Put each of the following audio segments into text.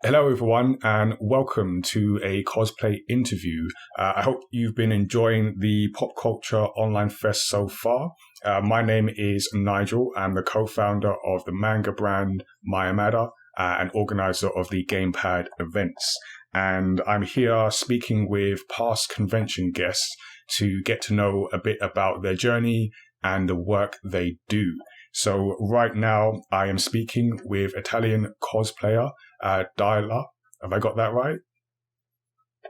Hello, everyone, and welcome to a cosplay interview. I hope you've been enjoying the Pop Culture Online Fest so far. My name is Nigel. I'm the co-founder of the manga brand mayamada and organizer of the Gamepad events. And I'm here speaking with past convention guests to get to know a bit about their journey and the work they do. So right now, I am speaking with Italian cosplayer Dajla. Have I got that right?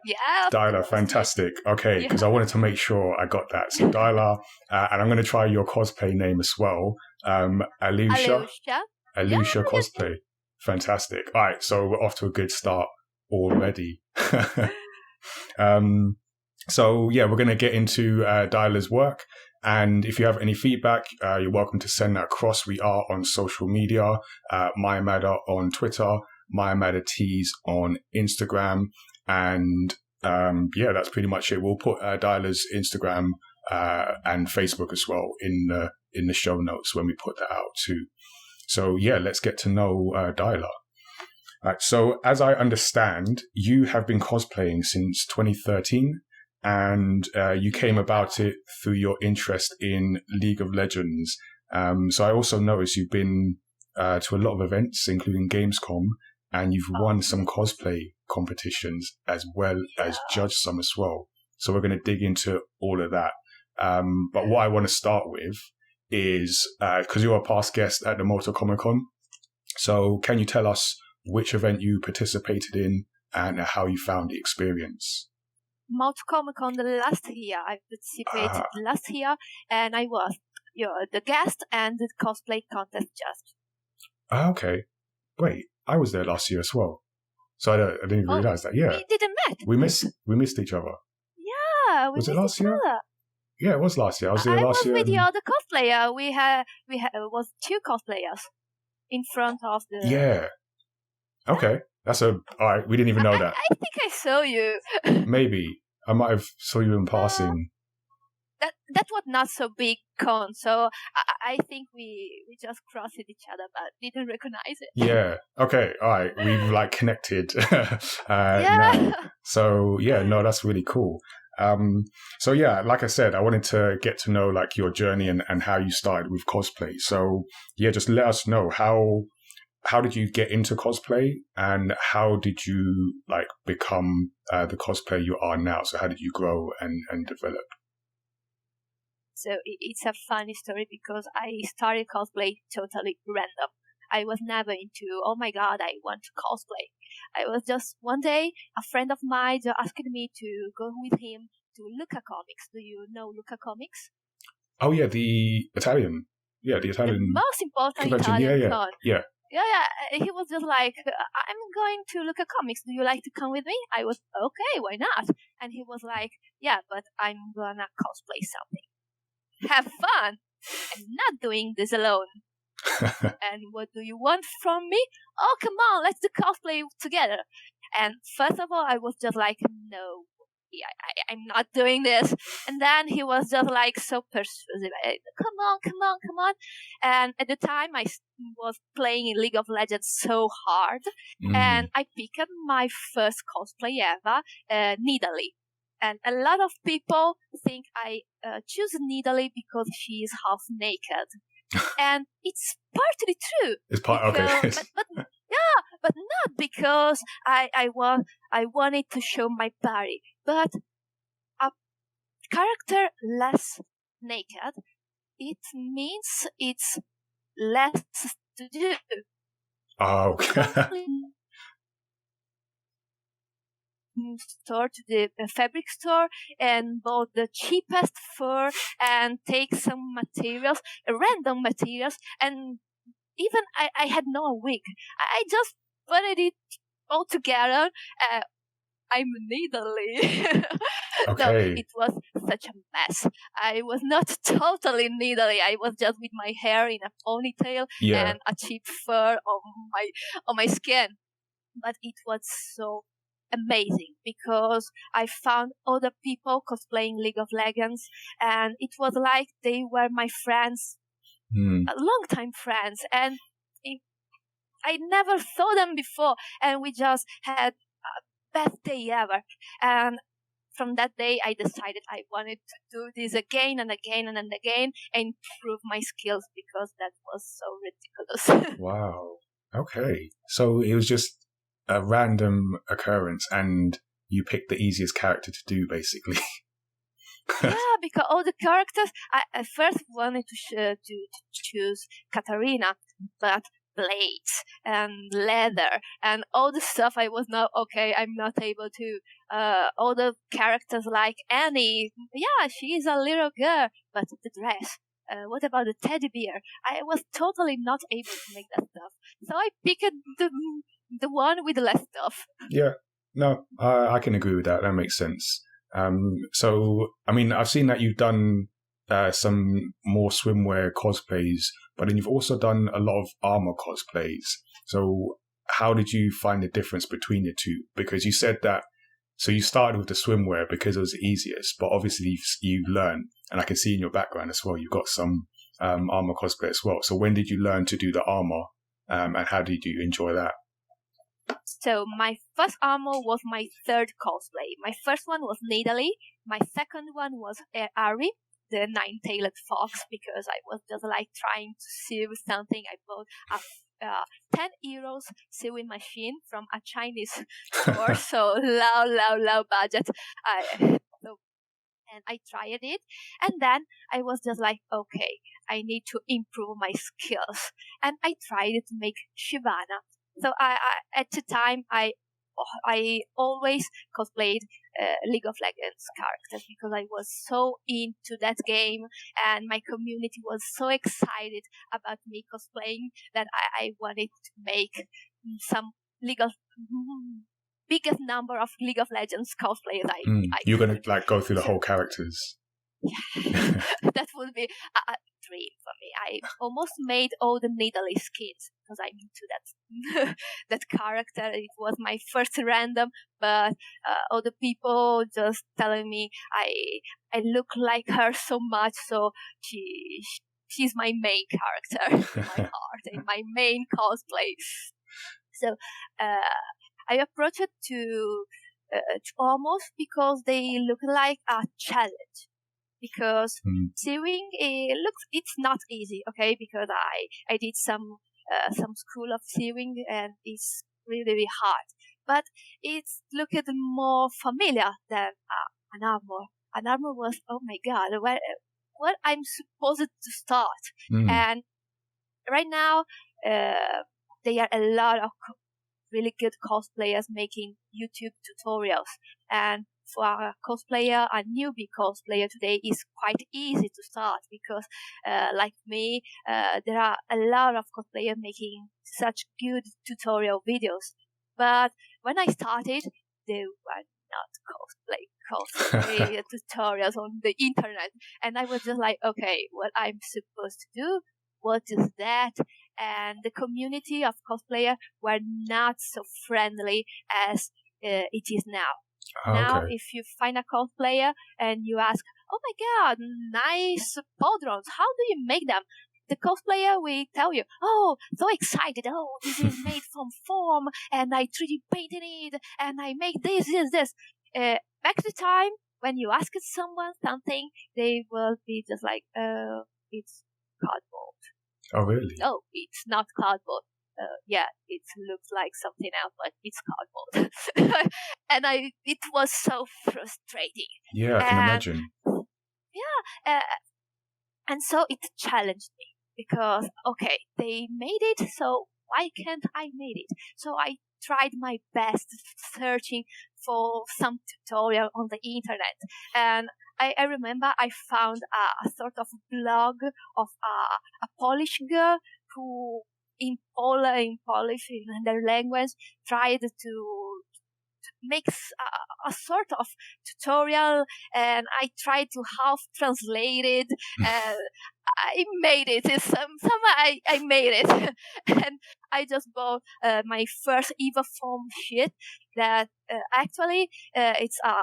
Yeah. Dajla, fantastic. Okay, because I wanted to make sure I got that. So Dajla, and I'm going to try your cosplay name as well. Aleeusha Cosplay. Fantastic. All right, so we're off to a good start already. So yeah, we're going to get into Dajla's work. And if you have any feedback, you're welcome to send that across. We are on social media, mayamada on Twitter, mayamada tees on Instagram. And yeah, that's pretty much it. We'll put Dajla's Instagram and Facebook as well in the show notes when we put that out too. So yeah, let's get to know Dajla. Right, so as I understand, you have been cosplaying since 2013. And you came about it through your interest in League of Legends. So I also noticed you've been to a lot of events, including Gamescom, and you've won some cosplay competitions as well as judged some as well. So we're going to dig into all of that. But what I want to start with is, because you're a past guest at the Motor Comic Con, so can you tell us which event you participated in and how you found the experience? Motor Comic Con last year. I participated last year, and I was the guest and the cosplay contest judge. Okay. Wait, I was there last year as well. So I didn't even realize that. Yeah. We didn't met. We missed each other. Yeah, we was missed it last each year? Other. Yeah, it was last year. I was there last year. I was with the other cosplayer. We was two cosplayers in front of the. Yeah. Okay. All right. We didn't even know that. I think I saw you. Maybe. I might have saw you in passing. That was not so big con, so I think we just crossed each other, but didn't recognize it. Yeah. Okay. All right. We've connected yeah. now. So yeah, no, that's really cool. So yeah, like I said, I wanted to get to know your journey and how you started with cosplay. So yeah, just let us know how did you get into cosplay and how did you become the cosplayer you are now? So how did you grow and develop? So it's a funny story because I started cosplay totally random. I was never into, oh my God, I want to cosplay. I was just one day, a friend of mine asked me to go with him to Luca Comics. Do you know Luca Comics? Oh yeah, the Italian. Yeah, the Italian. The most important convention. Italian con. Yeah. Yeah, he was just like, I'm going to look at comics. Do you like to come with me? I was, okay, why not? And he was like, yeah, but I'm gonna cosplay something. Have fun. I'm not doing this alone. And what do you want from me? Oh, come on, let's do cosplay together. And first of all, I was just like, no. I'm not doing this. And then he was just so persuasive. Come on. And at the time, I was playing in League of Legends so hard. And I picked my first cosplay ever, Nidalee. And a lot of people think I choose Nidalee because she is half naked. And it's partly true. It's okay. But not because I wanted to show my body, but a character less naked, it means it's less to do. Oh, okay. Store to the fabric store and bought the cheapest fur and take some materials, random materials, and even I had no wig. I just put it all together. I'm Nidalee. Okay. No, it was such a mess. I was not totally Nidalee. I was just with my hair in a ponytail and a cheap fur on my skin. But it was so amazing because I found other people cosplaying League of Legends, and it was like they were my friends, long-time friends, and I never saw them before, and we just had best day ever. And from that day, I decided I wanted to do this again and again and again and improve my skills because that was so ridiculous. Wow. Okay. So it was just a random occurrence and you picked the easiest character to do, basically. Yeah, because all the characters, I first wanted to choose Katarina, but blades and leather and all the stuff I was not I'm not able to all the characters like Annie, yeah, she is a little girl, but the dress, what about the teddy bear? I was totally not able to make that stuff, so I picked the one with less stuff. Yeah, no, I can agree with that. That makes sense. So I mean, I've seen that you've done some more swimwear cosplays, but then you've also done a lot of armor cosplays. So how did you find the difference between the two? Because you said that, so you started with the swimwear because it was the easiest, but obviously you learned, and I can see in your background as well, you've got some armor cosplay as well. So when did you learn to do the armor, and how did you enjoy that? So my first armor was my third cosplay. My first one was Nidalee. My second one was Ari, the nine-tailed fox, because I was just like trying to sew something. I bought a 10 euros sewing machine from a Chinese store, so low budget. And I tried it, and then I was just like, okay, I need to improve my skills, and I tried to make Shivana. So I at the time I always cosplayed League of Legends characters because I was so into that game and my community was so excited about me cosplaying that I wanted to make some biggest number of League of Legends cosplayers. You're going to like go through the whole characters. Yeah, that would be a dream for me. I almost made all the Nidalee skins because I'm into that that character. It was my first random, but all the people just telling me I look like her so much, so she's my main character in my heart and my main cosplay. So I approached it to almost because they look like a challenge. Because sewing it's not easy, okay? Because I did some school of sewing and it's really hard. But it's looked more familiar than an armor. An armor was, oh my god, what I'm supposed to start. And right now there are a lot of really good cosplayers making YouTube tutorials, and for a cosplayer, a newbie cosplayer today is quite easy to start because, like me, there are a lot of cosplayers making such good tutorial videos. But when I started, there were not cosplay tutorials on the internet, and I was just like, okay, what I'm supposed to do? What is that? And the community of cosplayers were not so friendly as it is now. Now, if you find a cosplayer and you ask, oh my god, nice pauldrons, how do you make them? The cosplayer will tell you, oh, so excited, oh, this is made from foam, and I 3D painted it, and I make this. Back to time, when you ask someone something, they will be just like, it's cardboard. Oh, really? Oh, it's not cardboard. Yeah, it looks like something else, but it's cardboard. And it was so frustrating. Yeah, I can imagine. Yeah, and so it challenged me because, okay, they made it, so why can't I make it? So I tried my best searching for some tutorial on the internet, and I remember I found a sort of blog of a Polish girl who in Polish, in their language, tried to make a sort of tutorial, and I tried to half translate it, and I made it. Somehow I made it, and I just bought my first Eva foam sheet that actually it's a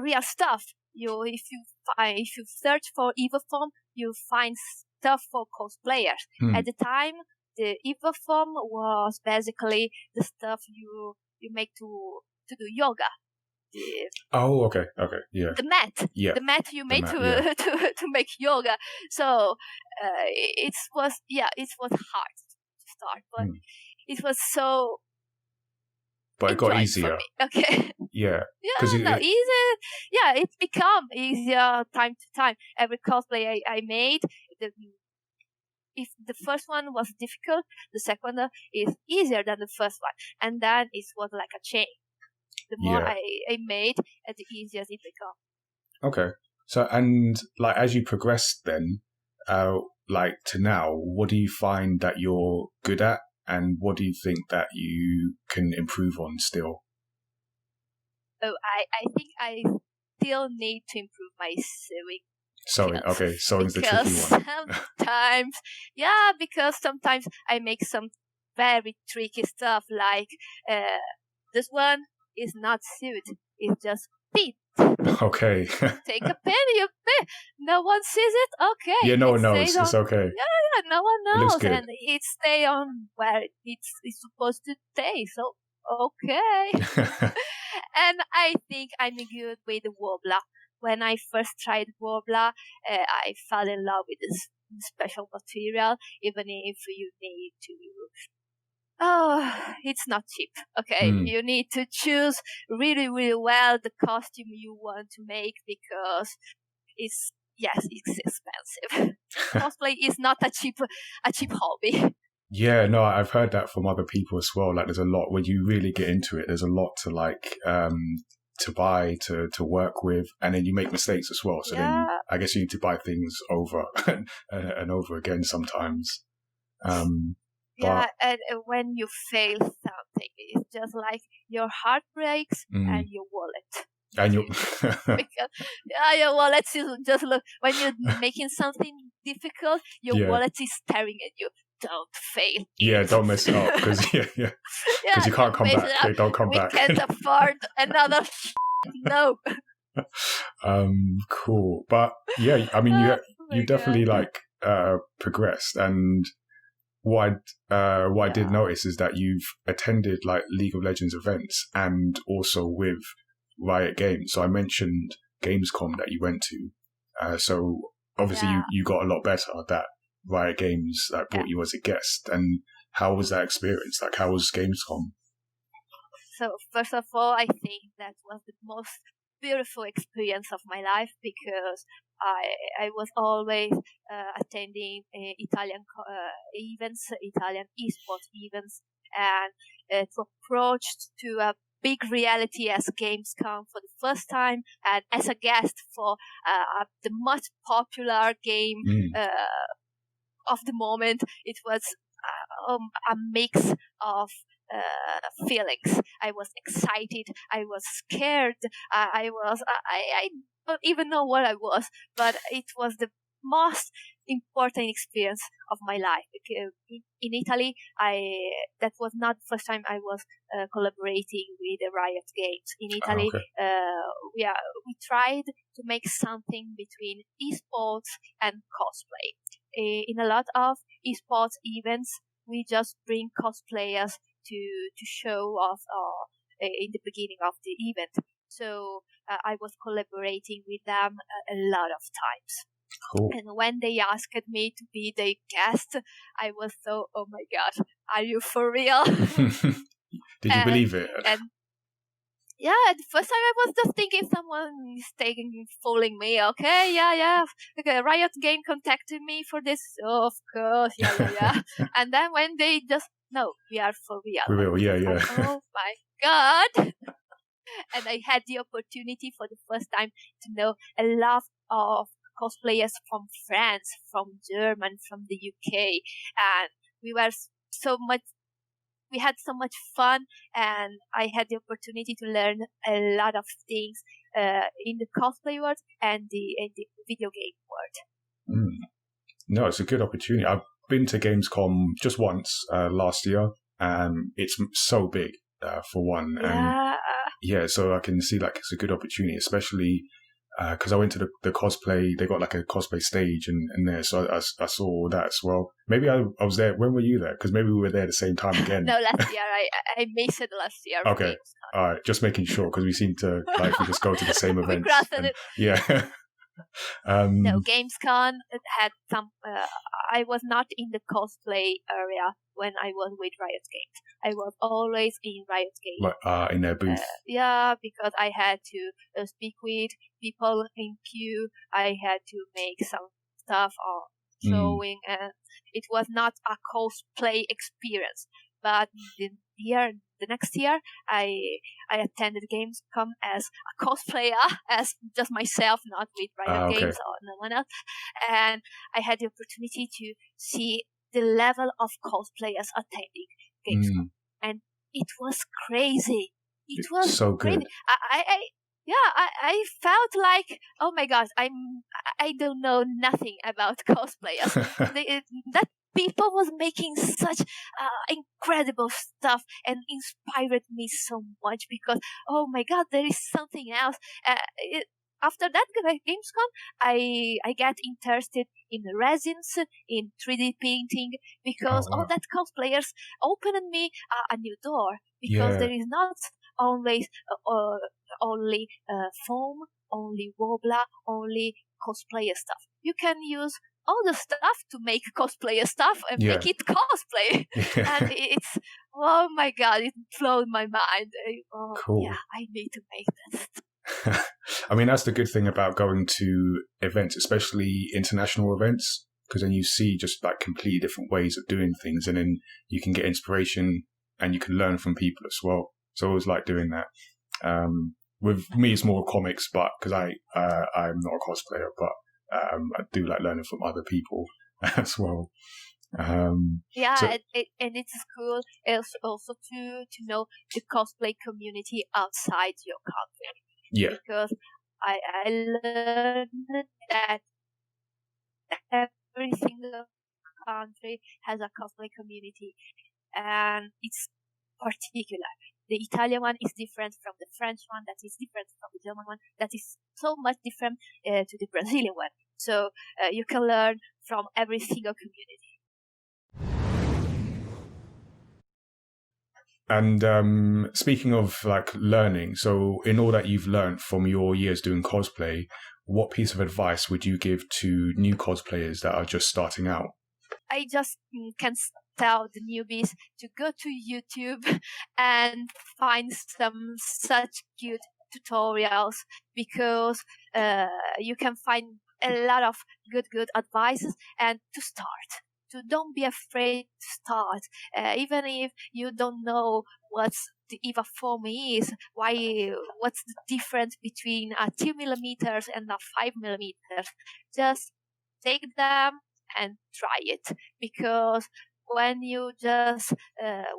real stuff. If you search for Eva foam, you find stuff for cosplayers. At the time, the Eva form was basically the stuff you make to do yoga. Oh, okay, yeah. The mat you made to make yoga. So it was hard to start, but it was so. But it got easier. Okay. Yeah. Easy. Yeah, it become easier time to time. Every cosplay I made, if the first one was difficult, the second one is easier than the first one, and then it was like a chain. The more I made, the easier it became. Okay. So, and like as you progressed then, like to now, what do you find that you're good at, and what do you think that you can improve on still? Oh, I think I still need to improve my sewing. Sewing, okay. Sewing's the tricky one. Because sometimes I make some very tricky stuff, like this one is not sewed, it's just pinned. Okay. Take a pin, you pin. No one sees it. Okay. Yeah, no one knows. It's okay. Yeah, no one knows, it looks good. And it stay on where it's supposed to stay. So okay. And I think I'm good with the Worbla. When I first tried Worbla, I fell in love with this special material, even if you need to. Oh, it's not cheap. Okay, you need to choose really, really well the costume you want to make, because it's expensive. Cosplay is not a cheap hobby. Yeah, no, I've heard that from other people as well. Like, there's a lot when you really get into it. There's a lot to like to buy, to work with, and then you make mistakes as well. So then I guess you need to buy things over and over again sometimes. And when you fail something, it's just like your heart breaks and your wallet. And because your wallet is just look when you're making something difficult, your wallet is staring at you. Don't fail. Yeah, don't mess it up because because you can't come back. They don't come back. We can't afford another. No. Cool, but yeah, I mean, you definitely like progressed, and what I did notice is that you've attended like League of Legends events and also with Riot Games. So I mentioned Gamescom that you went to. So obviously you got a lot better at that. Riot Games brought you as a guest. And how was that experience? Like, how was Gamescom? So first of all, I think that was the most beautiful experience of my life, because I was always attending Italian events, Italian esports events, and to approach to a big reality as Gamescom for the first time, and as a guest for the most popular game of the moment. It was a mix of feelings. I was excited. I was scared. I don't even know what I was, but it was the most important experience of my life. Because in Italy, that was not the first time I was collaborating with the Riot Games. In Italy, we tried to make something between esports and cosplay. In a lot of esports events, we just bring cosplayers to show off in the beginning of the event. So I was collaborating with them a lot of times. Cool. And when they asked me to be their guest, I was so, oh my God, are you for real? Did you believe it? And yeah, the first time I was just thinking someone is fooling me. Okay, yeah. Okay, Riot Game contacted me for this. Oh, of course, yeah. And then when they just, no, we are for real. We will, yeah. Oh my God. And I had the opportunity for the first time to know a lot of cosplayers from France, from Germany, from the UK. And we had so much fun, and I had the opportunity to learn a lot of things in the cosplay world and in the video game world. No, it's a good opportunity. I've been to Gamescom just once last year. It's so big for one. And so I can see like it's a good opportunity, especially because I went to the cosplay. They got like a cosplay stage in there, so I saw all that as well. Maybe I was there. When were you there? Because maybe we were there at the same time again. No, last year. I missed it last year. Okay, all right. Just making sure because we seem to we just go to the same events. We crossed it. Yeah. No, Gamescom had some. I was not in the cosplay area when I was with Riot Games. I was always in Riot Games. In their booth. Yeah, because I had to speak with people in queue. I had to make some stuff or showing, and it was not a cosplay experience. But the next year, I attended Gamescom as a cosplayer, as just myself, not with Riot Games or no one else. And I had the opportunity to see the level of cosplayers attending Gamescom. And it was crazy. It was so crazy. Good. I felt like, oh my gosh, I don't know nothing about cosplayers. That people was making such incredible stuff and inspired me so much because, oh my god, there is something else. After that Gamescom, I got interested in resins, in 3D painting, because all that cosplayers opened me a new door, because there is not always only foam, only wobbler, only cosplayer stuff. You can use all the stuff to make cosplayer stuff and make it cosplay. And it's, oh my god, it blew my mind. Cool. Yeah, I need to make this. I mean, that's the good thing about going to events, especially international events, because then you see just like completely different ways of doing things, and then you can get inspiration and you can learn from people as well. So I always like doing that. With me, it's more comics, but because I'm not a cosplayer, but I do like learning from other people as well. And it's cool also to know the cosplay community outside your country. Yeah. Because I learned that every single country has a cosplay community, and it's particular. The Italian one is different from the French one, that is different from the German one, that is so much different to the Brazilian one. So you can learn from every single community. And speaking of like learning, so in all that you've learned from your years doing cosplay, what piece of advice would you give to new cosplayers that are just starting out? I just can tell the newbies to go to YouTube and find some such good tutorials, because you can find a lot of good advices, and to start. So don't be afraid to start, even if you don't know what the EVA foam is. What's the difference between a 2mm and a 5mm? Just take them and try it, because when you just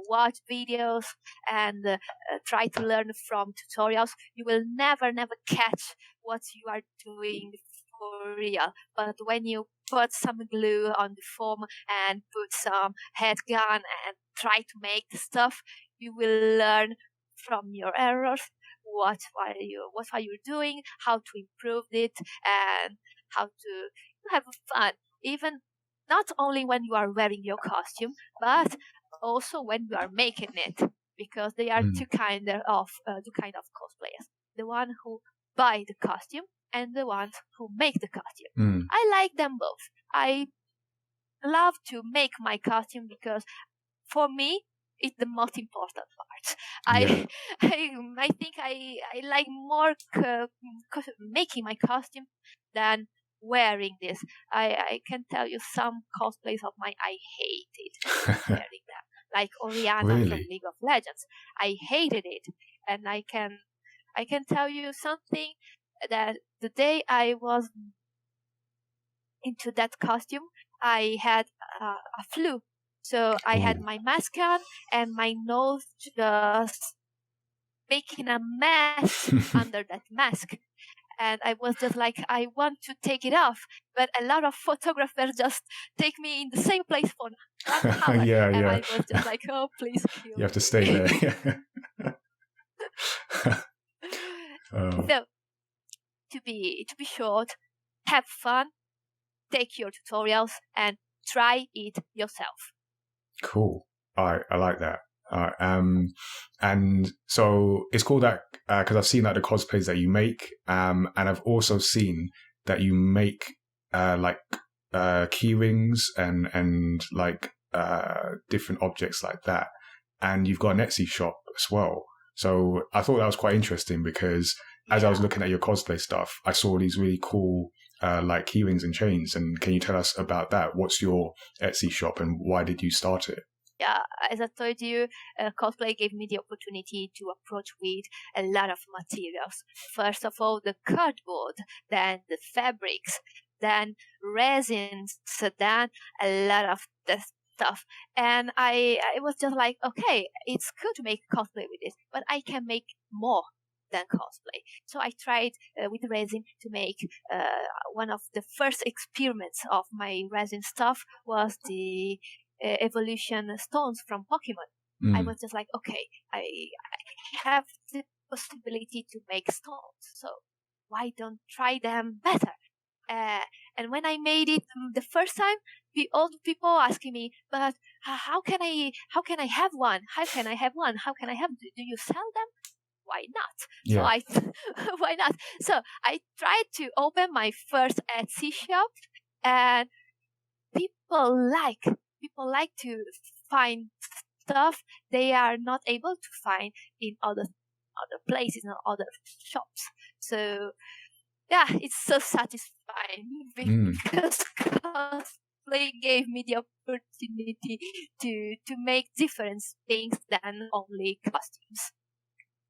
watch videos and try to learn from tutorials, you will never catch what you are doing for real. But when you put some glue on the foam and put some head gun and try to make the stuff, you will learn from your errors what are you doing, how to improve it, and how to have fun. Even not only when you are wearing your costume, but also when you are making it, because they are two kind of cosplayers: the one who buy the costume and the ones who make the costume. I like them both. I love to make my costume because, for me, it's the most important part. I think I like more making my costume than wearing this. I can tell you some cosplays of mine I hated wearing them, like Oriana from League of Legends. I hated it, and I can tell you something, that the day I was into that costume, I had a flu. So I had my mask on and my nose just making a mess under that mask. And I was just like, I want to take it off. But a lot of photographers just take me in the same place for 1 hour. And I was just like, oh, please kill You have to stay there. So to be short, have fun, take your tutorials, and try it yourself. Cool. All right, I like that. All right, and so it's cool that because I've seen like the cosplays that you make, and I've also seen that you make like key rings and like different objects like that, and you've got an Etsy shop as well. So I thought that was quite interesting because as I was looking at your cosplay stuff, I saw these really cool like key rings and chains. And can you tell us about that? What's your Etsy shop and why did you start it? Yeah, as I told you, cosplay gave me the opportunity to approach with a lot of materials. First of all, the cardboard, then the fabrics, then resins, then a lot of the stuff. And I was just like, okay, it's good to make cosplay with this, but I can make more than cosplay. So I tried with resin to make one of the first experiments of my resin stuff was the evolution stones from Pokemon. I was just like, okay, I have the possibility to make stones, so why don't try them better? And when I made it the first time, all the people asking me, but how can I have one? How can I have one? How can I have? Do you sell them? Why not? Yeah. So why not? So I tried to open my first Etsy shop, and people like to find stuff they are not able to find in other places and other shops. So yeah, it's so satisfying because cosplay gave me the opportunity to make different things than only costumes.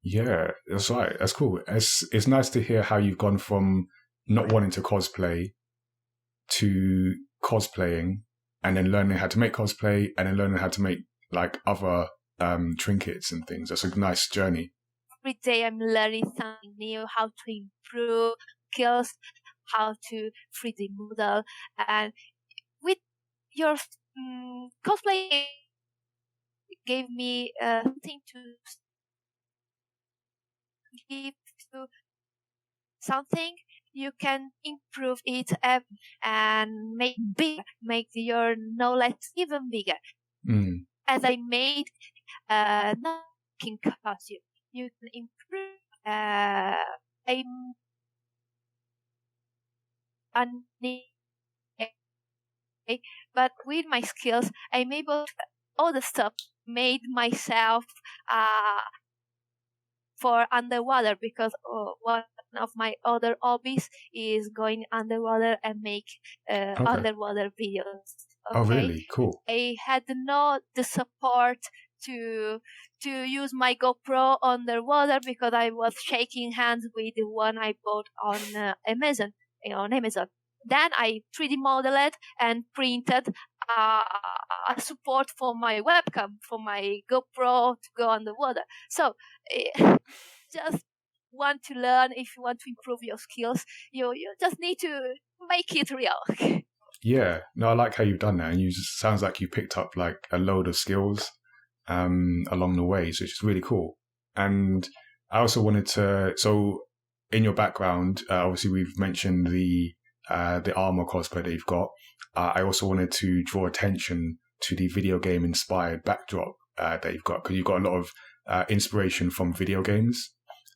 Yeah, that's right. That's cool. It's nice to hear how you've gone from not wanting to cosplay to cosplaying, and then learning how to make cosplay, and then learning how to make like other trinkets and things. That's a nice journey. Every day I'm learning something new, how to improve skills, how to 3D model, and with your cosplay gave me something to give to something you can improve it and make your knowledge even bigger. As I made knocking costume, you can improve but with my skills, I'm able to all the stuff made myself for underwater because one of my other hobbies is going underwater and make underwater videos. Okay? Oh, really? Cool. I had not the support to use my GoPro underwater because I was shaking hands with the one I bought on Amazon. Then I 3D modeled and printed a support for my webcam, for my GoPro to go underwater. So just want to learn. If you want to improve your skills, you just need to make it real. Yeah, no, I like how you've done that, and sounds like you picked up like a load of skills along the way, so it's just really cool. And I also wanted to, so in your background, obviously we've mentioned the armor cosplay that you've got. I also wanted to draw attention to the video game inspired backdrop that you've got, because you've got a lot of inspiration from video games.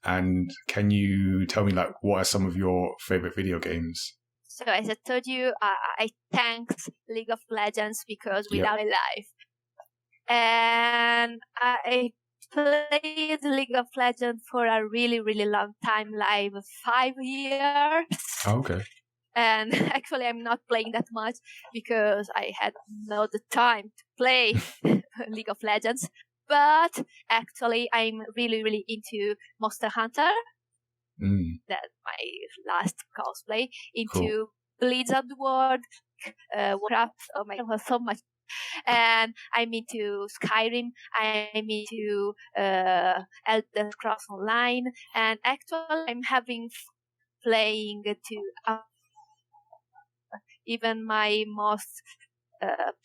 And can you tell me like what are some of your favorite video games? So as I told you, I thanks League of Legends because without a life. And I played League of Legends for a really, really long time, like 5 years. Oh, okay. And actually I'm not playing that much because I had not the time to play League of Legends. But actually I'm really, really into Monster Hunter. That's my last cosplay. Into Blizzard World, Warcraft. Oh my God, so much. And I'm into Skyrim. I'm into Elder Scrolls Online. And actually, I'm having playing to even my most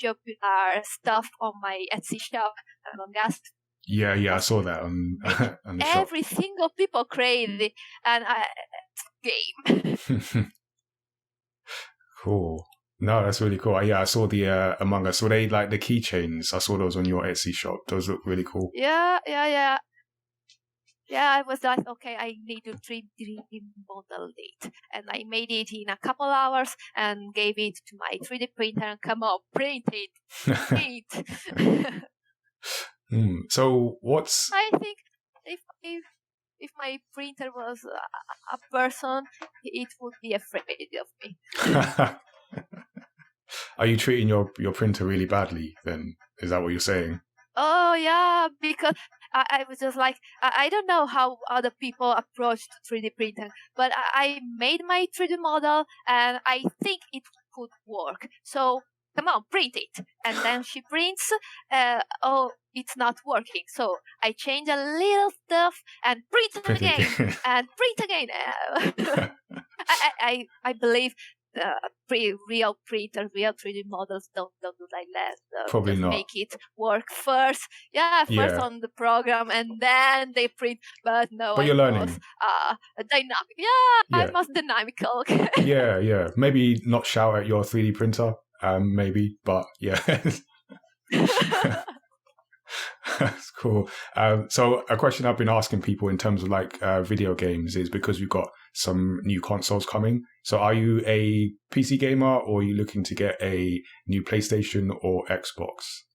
popular stuff on my Etsy shop, Among Us. Yeah, I saw that on on the shop. Every single people crazy, and game. Cool. No, that's really cool. Yeah, I saw the Among Us. Were they like the keychains? I saw those on your Etsy shop. Those look really cool. Yeah. I was like, okay, I need to 3D model it. And I made it in a couple hours and gave it to my 3D printer and come on, print it. So what's... I think if my printer was a person, it would be afraid of me. Are you treating your printer really badly then? Is that what you're saying? Oh, yeah, because I was just like, I don't know how other people approach 3D printing, but I made my 3D model and I think it could work. So, come on, print it. And then she prints, oh, it's not working. So, I change a little stuff and print again. And print again. I believe real printer, real 3D models don't do like that. Probably not. Make it work first. First on the program and then they print. But no, but you're learning. Dynamic. I'm most dynamical. Okay. Yeah. Maybe not shout at your 3D printer. Maybe, but yeah. That's cool. So a question I've been asking people in terms of like video games is because we've got some new consoles coming. So are you a PC gamer or are you looking to get a new PlayStation or Xbox?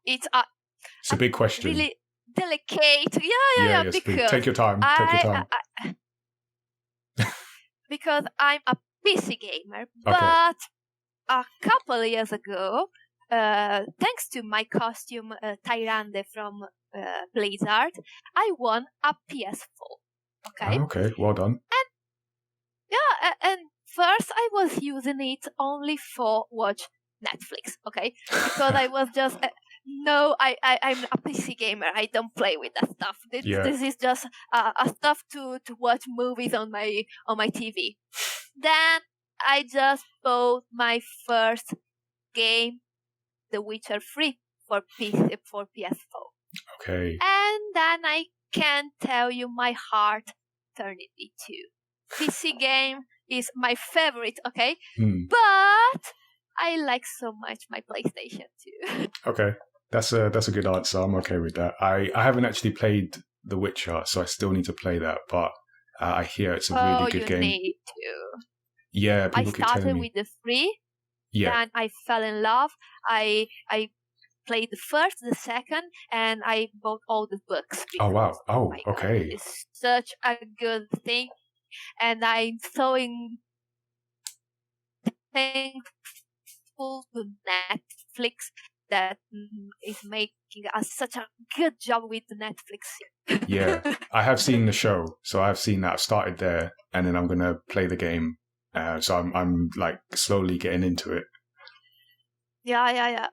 It's a big question. Really delicate. Yeah. Because take your time. Because I'm a PC gamer, but a couple of years ago, thanks to my costume Tyrande from Blizzard, I won a PS4. Okay. Okay, well done. And first I was using it only for watch Netflix. Okay, because I was just no, I'm a PC gamer. I don't play with that stuff. This is just a stuff to watch movies on my TV. Then I just bought my first game, The Witcher 3 for PS4. Okay. And then I can tell you my heart turned it into PC game is my favorite, okay? But I like so much my PlayStation too. Okay. That's a good answer. I'm okay with that. I haven't actually played The Witcher, so I still need to play that, but I hear it's a really good game. You need to. Yeah, people I started with the 3. Yeah. Then I fell in love. I played the first, the second, and I bought all the books. Oh, wow. Oh, God, okay. it's such a good thing. And I'm so thankful to Netflix that is making such a good job with Netflix. Yeah, I have seen the show, so I've seen that. I've started there, and then I'm gonna play the game. So I'm like slowly getting into it. Yeah.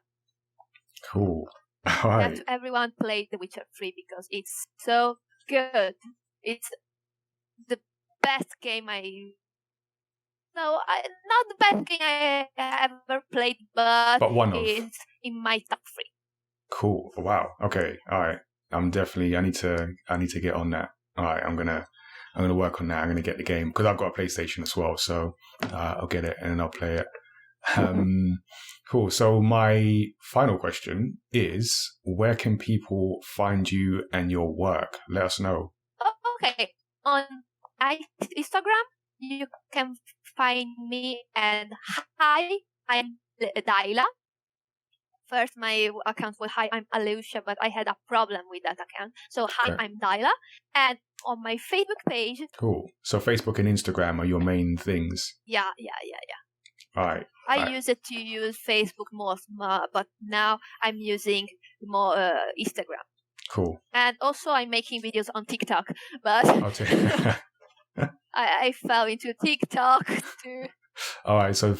Cool. All right. Everyone played The Witcher 3 because it's so good. It's the best game not the best game I ever played, but one of. It's in my top 3. Cool. Wow. Okay. All right. I need to get on that. All right. I'm gonna work on that. I'm gonna get the game because I've got a PlayStation as well. So I'll get it and then I'll play it. Cool. So my final question is, where can people find you and your work? Let us know. Okay. On Instagram, you can find me and hi, I'm Dajla. First, my account was hi, I'm Aleeusha, but I had a problem with that account. So hi, I'm Dajla. And on my Facebook page. Cool. So Facebook and Instagram are your main things. Yeah. All right. I used to use Facebook more, but now I'm using more Instagram. Cool. And also I'm making videos on TikTok, but I fell into TikTok too. All right, so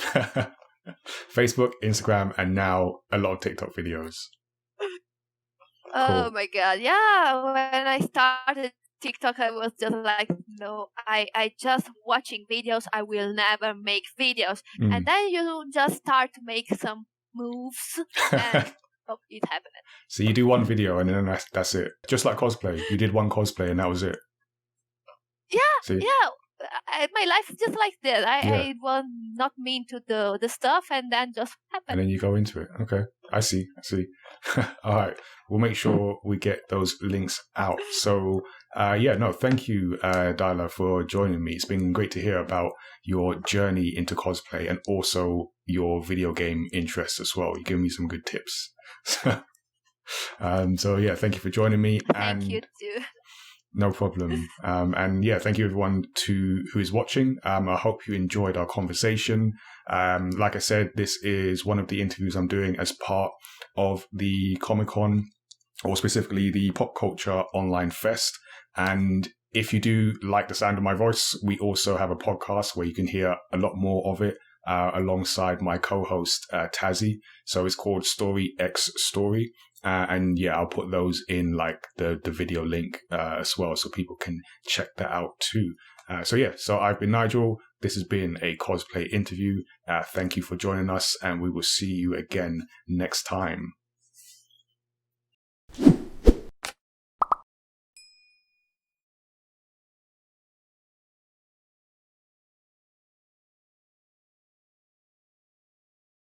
Facebook, Instagram, and now a lot of TikTok videos. Oh my God. Yeah, when I started TikTok, I was just like, no, I just watching videos. I will never make videos. And then you just start to make some moves. And oh, it happened. So you do one video and then that's it. Just like cosplay. You did one cosplay and that was it. Yeah, See? yeah. My life is just like this. Yeah. I was not mean to the stuff, and then just happened. And then you go into it. Okay, I see. All right, we'll make sure we get those links out. So, thank you, Dajla, for joining me. It's been great to hear about your journey into cosplay and also your video game interests as well. You've given me some good tips. Thank you for joining me. Thank you too. No problem. Thank you everyone who is watching. I hope you enjoyed our conversation. Like I said, this is one of the interviews I'm doing as part of the Comic-Con, or specifically the Pop Culture Online Fest. And if you do like the sound of my voice, we also have a podcast where you can hear a lot more of it alongside my co-host, Tazzy. So it's called Story X Story. I'll put those in like the video link as well, so people can check that out too. So I've been Nigel. This has been a cosplay interview. Thank you for joining us, and we will see you again next time.